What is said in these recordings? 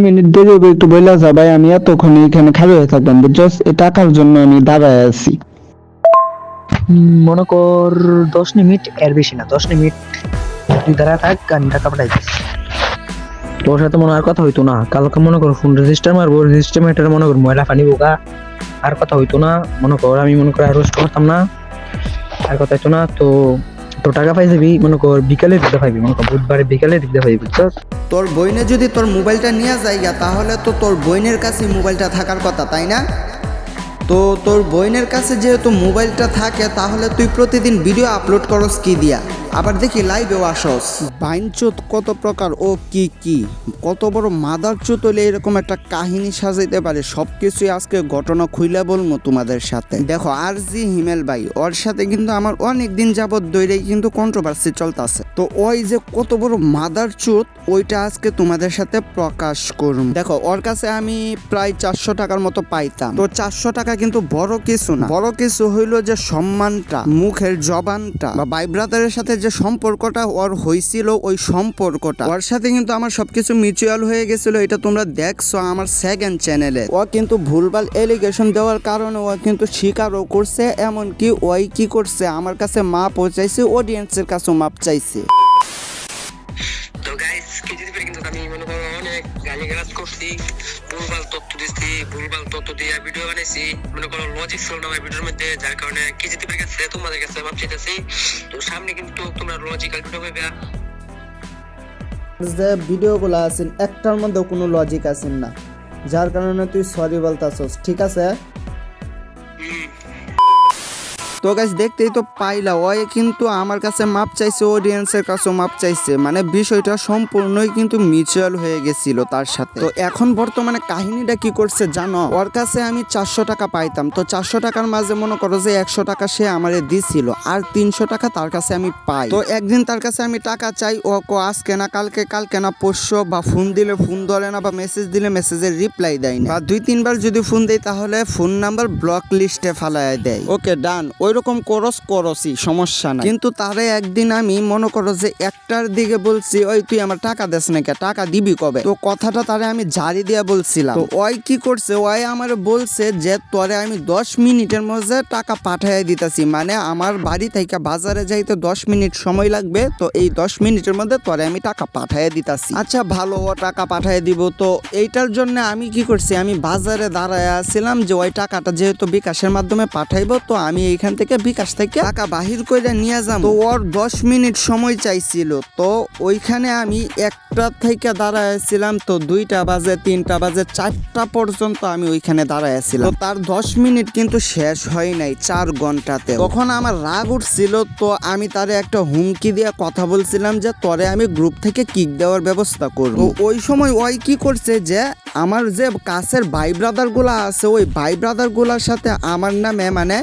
Minute দেরি হবে একটু বইলা যা ভাই, আমি এতক্ষণ এখানে খালি হয়ে থাকলাম, জাস্ট এই টাকার জন্য আমি দাঁড়ায় আছি। মনে কর 10 মিনিট, এর বেশি না, 10 মিনিট তুই দাঁড়া থাক, আমি টাকা পাঠাই দিচ্ছি। তোর সাথে মনে আর কথা হইতো না, কালকে মনে কর ফোন রেজিস্টার মারবো, রেজিস্টার মেটার মনে কর ময়লা পানি বোকা, আর কথা হইতো না। মনে কর আমি মনে কর আর রোস্ট করতাম না, আর কথা হইতো না। তো তো টাকা পাই যাবি মনে কর বিকালে দিতে পাইবি, মনে কর বুধবারে বিকালে দিতে পাইবি, বুঝছস? তোর বইনে যদি তোর মোবাইলটা নিয়ে যাইগা, তাহলে তো তোর বইনের কাছে মোবাইলটা থাকার কথা, তাই না? তো তোর বইনের কাছে যেহেতু মোবাইলটা থাকে, তাহলে তুই প্রতিদিন ভিডিও আপলোড করস কি দিয়া? আবার দেখি লাইভেও আসস। বাইনচোদ কত প্রকার ও কি কি কত বড় মাদার চোত হলে এরকম একটা কাহিনী সাজাইতে পারে, সব কিছুই আজকে ঘটনা খুইলা বলবো তোমাদের সাথে। দেখো আর জি হিমেল ভাই, ওর সাথে কিন্তু আমার অনেক দিন যাবত ধরেই কিন্তু কন্ট্রোভার্সি চলতেছে। তো ওই যে কত বড় মাদার চোত, ওইটা আজকে তোমাদের সাথে প্রকাশ করুন। দেখো ওর কাছে আমি প্রায় 400 টাকার মতো পাইতাম। তো 400 টাকা কিন্তু বড় কিছু না, বড় কিছু হইলো যে সম্মানটা, মুখের জবানটা, বা ভাই ব্রাদারের সাথে যে সম্পর্কটা ওর হয়েছিল, ওই সম্পর্কটা ওর সাথে কিন্তু আমার সবকিছু মিউচুয়াল হয়ে গেছিল। এটা তোমরা দেখছো আমার সেকেন্ড চ্যানেলে। ও কিন্তু ভুলভাল এলিগেশন দেওয়ার কারণে ও কিন্তু স্বীকারও করছে, এমনকি ওই কি করছে আমার কাছে মাপও চাইছে, অডিয়েন্সের কাছেও মাপ চাইছে। তো গাইস কিছু দিন কিন্তু আমি মনে করো অনেক গালিগালাজ করছি, ভুলভাল তথ্য দিচ্ছি, ভুলভাল তথ্য দিয়ে ভিডিও বানাইছি, মনে করো লজিক ছিল না আমার ভিডিওর মধ্যে, যার কারণে কিছু দিনের কাছে তোমাদের কাছে মাপ চাইতেছি। তো সামনে কিন্তু তোমরা লজিক্যাল ভিডিও পাবে। যে ভিডিওগুলো আছেন একটার মধ্যে কোনো লজিক আছেন না, যার কারণে তুই সরি বলতাছস, ঠিক আছে? তো গাইস দেখতেই তো পাইলা, ওই কিন্তু আমার কাছে মাপ চাইছে, অডিয়েন্সের কাছেও মাপ চাইছে, মানে বিষয়টা সম্পূর্ণই কিন্তু মিউচুয়াল হয়ে গেছিল তার সাথে। তো এখন বর্তমানে কাহিনীটা কি করছে জানো? ওর কাছে আমি 400 টাকা পাইতাম, তো 400 টাকার মাঝে মনে করো যে 100 টাকা সে আমারে দিছিল, আর 300 টাকা তার কাছে আমি পাই। তো একদিন তার কাছে আমি টাকা চাই, ও আজকে না কালকে, কালকে না পরশু, বা ফোন দিলে ফোন ধরে না, বা মেসেজ দিলে মেসেজের রিপ্লাই দেয় না, বা 2-3 বার যদি ফোন দেয় তাহলে ফোন নাম্বার ব্লক লিস্টে ফালায় দেয়। ওকে ডান, ওইরকম করসই, সমস্যা নাই। কিন্তু তারে একদিন আমি মনে করো যে 1টার দিকে বলছি, ওই তুই আমার টাকা দেস না, টাকা দিবি কবে? তো কথাটা তারে আমি জারি দিয়া বলছিলাম। তো ওই কি করছে, ওই আমার বলছে যে তোরে আমি 10 মিনিটের মধ্যে টাকা পাঠাই দিতেছি, মানে আমার বাড়ি থেকে বাজারে যাইতে 10 মিনিট সময় লাগবে, তো এই 10 মিনিটের মধ্যে তোরে আমি টাকা পাঠাই দিতেছি। আচ্ছা ভালো, ও টাকা পাঠাই দিব। তো এইটার জন্য আমি কি করছি, আমি বাজারে দাঁড়ায় আসছিলাম যে ওই টাকাটা যেহেতু বিকাশের মাধ্যমে পাঠাইবো, তো আমি এইখান থেকে বিকাশ থেকে টাকা বাহির করে নিয়ে যাবো। তো ওর 10 মিনিট সময় চাইছিল, তো ওইখানে আমি 1টা থেকে দাঁড়াইছিলাম, তো 2টা বাজে, 3টা বাজে, 4টা পর্যন্ত আমি ওইখানে দাঁড়াইছিলাম। তো তার 10 মিনিট কিন্তু শেষ হয় নাই 4 ঘন্টাতে। তখন আমার রাগ উঠছিল, তো আমি তারে একটা হুমকি দিয়ে কথা বলছিলাম যে তোরে আমি গ্রুপ থেকে কিক দেওয়ার ব্যবস্থা করব। তো ওই সময় ওই কি করছে যে আমার যে কাছের ভাই ব্রাদার গুলা আছে, ওই ভাই ব্রাদার গুলার সাথে আমার নামে মানে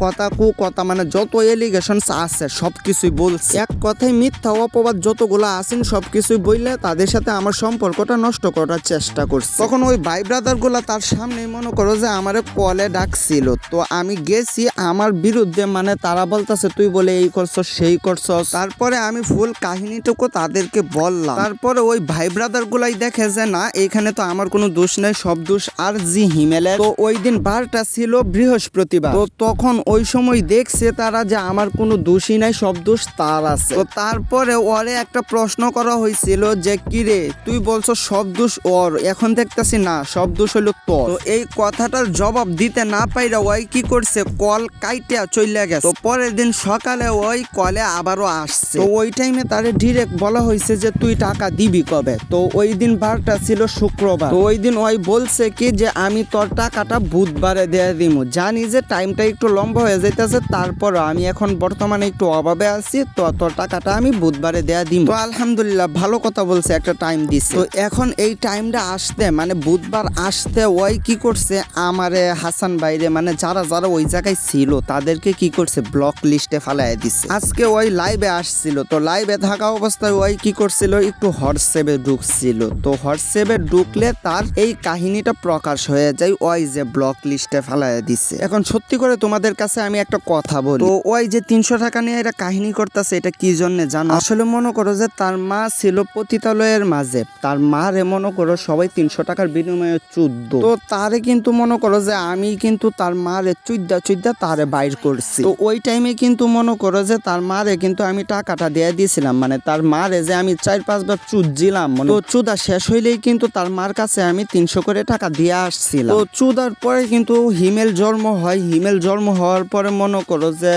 কথা কথা মানে যত এলিগেশন আছে সবকিছুই বলছে, এক কথায় মিথ্যা অপবাদ যতগুলো আছেন সবকিছুই বললে তাদের সাথে আমার সম্পর্কটা নষ্ট করার চেষ্টা করছে। তখন ওই ভাই ব্রাদার গুলা তার সামনে মনে করো যে আমারে কলে ডাকছিল, তো আমি গেছি আমার বিরুদ্ধে, মানে তারা বলতেছে তুই বলে এই করছো সেই করছো। তারপরে আমি ফুল কাহিনীটুকু তাদেরকে বললাম। তারপরে ওই ভাই ব্রাদার গুলাই দেখে যে না, এখানে তো আমার কোনো দোষ নেই, সব দোষ আর জি হিমেলের। তো ওই দিন বারটা ছিল বৃহস্পতিবার, তো তখন ওই সময় দেখছে তারা যে আমার কোনো দোষই নাই, সব দোষ তার আছে। তো তারপরে ওরে একটা প্রশ্ন করা হয়েছিল যে কিরে তুই বলছো সব দোষ ওর, এখন দেখতেছি না সব দোষ হইলো তোর। তো এই কথাটার জবাব দিতে না পাইরা ওই কি করছে, কল কাইটা চলে গেছে। তো পরের দিন সকালে ওই কলে আবারও আসছে। তো ওই টাইমে তারে ডিরেক্ট বলা হয়েছে যে তুই টাকা দিবি কবে? তো ওই দিন বারটা ছিল শুক্রবার। তো ওই দিন ওই বলছে কি যে আমি তোর টাকাটা বুধবারে দিয়ে দিব। জানি যে টাইমটা একটু লম্বা হয়ে যাইতেছে, তারপর আমি এখন বর্তমানে একটু অভাবে আছি, তো তোর টাকাটা আমি বুধবারে দেয়া দিব। তো আলহামদুলিল্লাহ ভালো কথা বলছে, একটা টাইম দিছে। তো এখন এই টাইমটা আসতে মানে বুধবার আসতে ওই কি করছে, আমারে হাসান বাইরে মানে যারা যারা ওই জায়গায় ছিল তাদেরকে কি করছে ব্লক লিস্টে ফালাই দিছে। আজকে ওই লাইভে আসছিল, তো লাইভে থাকা অবস্থায় ওই কি করছিল, একটু হোয়াটসঅ্যাপে ঢুকছিল। তো হোয়াটসঅ্যাপে ঢুকলে তার এই কাহিনীটা প্রকাশ হয়ে যায়, ওই যে ব্লক লিস্টে ফালাই দিছে। এখন সত্যি করে তোমাদের তোমাদের কাছে আমি একটা কথা বলি, তো ওই যে 300 টাকা নিয়ে এটা কাহিনী করতেছে, এটা কি জন্য জানো? আসলে মনে করো যে তার মা ছিল পতিতালয়ের মাঝে, তার মারে মনে করো সবাই 300 টাকার বিনিময়ে চুদ্দ, তো তারে কিন্তু মনে করো যে আমি কিন্তু তার মারে চুদ্দা তারে বাইর করছি। তো ওই টাইমে কিন্তু মনে করো যে তার মারে কিন্তু আমি টাকাটা দিয়ে দিয়েছিলাম, মানে তার মারে যে আমি 4-5 বার চুদছিলাম, তো চুদা শেষ হইলেই কিন্তু তার মার কাছে আমি 300 করে টাকা দিয়ে আসছিলাম। তো চুদার পরে কিন্তু হিমেল জন্ম হয়, হিমেল জন্ম হওয়ার পরে মনে করো যে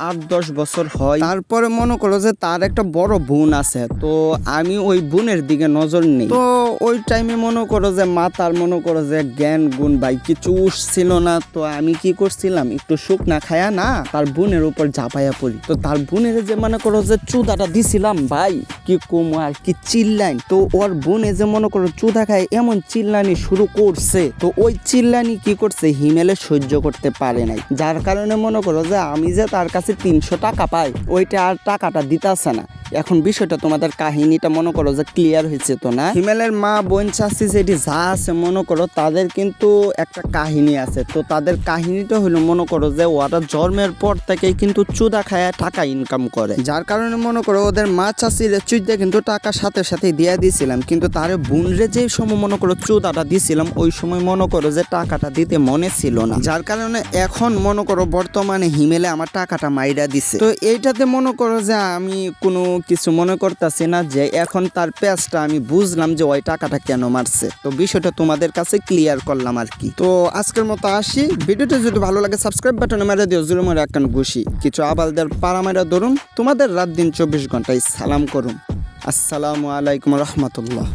8-10 বছর হয়। তারপরে মনে করো যে তার একটা বড় বোন আছে, তো আমি ওই বোনের দিকে নজর নেই। তো ওই টাইমে মনে করো যে মা তার মনে করো যে জ্ঞান গুণ ভাই কিছু উঠছিল না, তো আমি কি করছিলাম একটু সুখ না খায়া না তার বোনের উপর ঝাঁপাইয়া পড়ি। তো তার বোনের যে মনে করো যে চুদাটা দিছিলাম ভাই, কি কম আর কি চিল্লাইন। তো ওর বোনে যে মনে করো চুদা খায় এমন চিল্লানি শুরু করছে, তো ওই চিল্লানি কি করছে হিমেলে সহ্য করতে পারে নাই, যার কারণে মনে করো যে আমি যে তার কাছে 300 টাকা পাই ওইটা আর টাকাটা দিতেছে না। এখন বিষয়টা তোমাদের কাহিনীটা মনে করো যে ক্লিয়ার হয়েছে তো না? হিমেলের মা বোন চাষি যেটি যা আছে মনে করো তাদের কিন্তু একটা কাহিনী আছে, তো তাদের কাহিনীটা হলো মনে করো যে ওরা জন্মের পর থেকেই কিন্তু চুদা খায় টাকা ইনকাম করে, যার কারণে মনে করো ওদের মা চাষির চুদা কিন্তু টাকা সাথে সাথে দিয়ে দিয়েছিলাম, কিন্তু তার বোনরে যে সময় মনে করো চুদাটা দিছিলাম ওই সময় মনে করো যে টাকাটা দিতে মনে ছিল না, যার কারণে এখন মনে করো বর্তমানে হিমেলে আমার টাকাটা মাইরা দিছে। তো এইটাতে মনে করো যে আমি কোনো কিছু মনে করতেছি না, যে এখন তার পেজটা আমি বুঝলাম যে ওই টাকাটা কেন মারছে। তো বিষয়টা তোমাদের কাছে ক্লিয়ার করলাম আর কি। তো আজকের মতো আসি, ভিডিওটা যদি ভালো লাগে সাবস্ক্রাইব বাটনে মেরে দিও, জুলুম রাখান ঘুষি কিছু আবালদের পারামেরা ধরুন, তোমাদের রাত দিন 24 ঘন্টায় সালাম করুন। আসসালামু আলাইকুম রহমতুল্লাহ।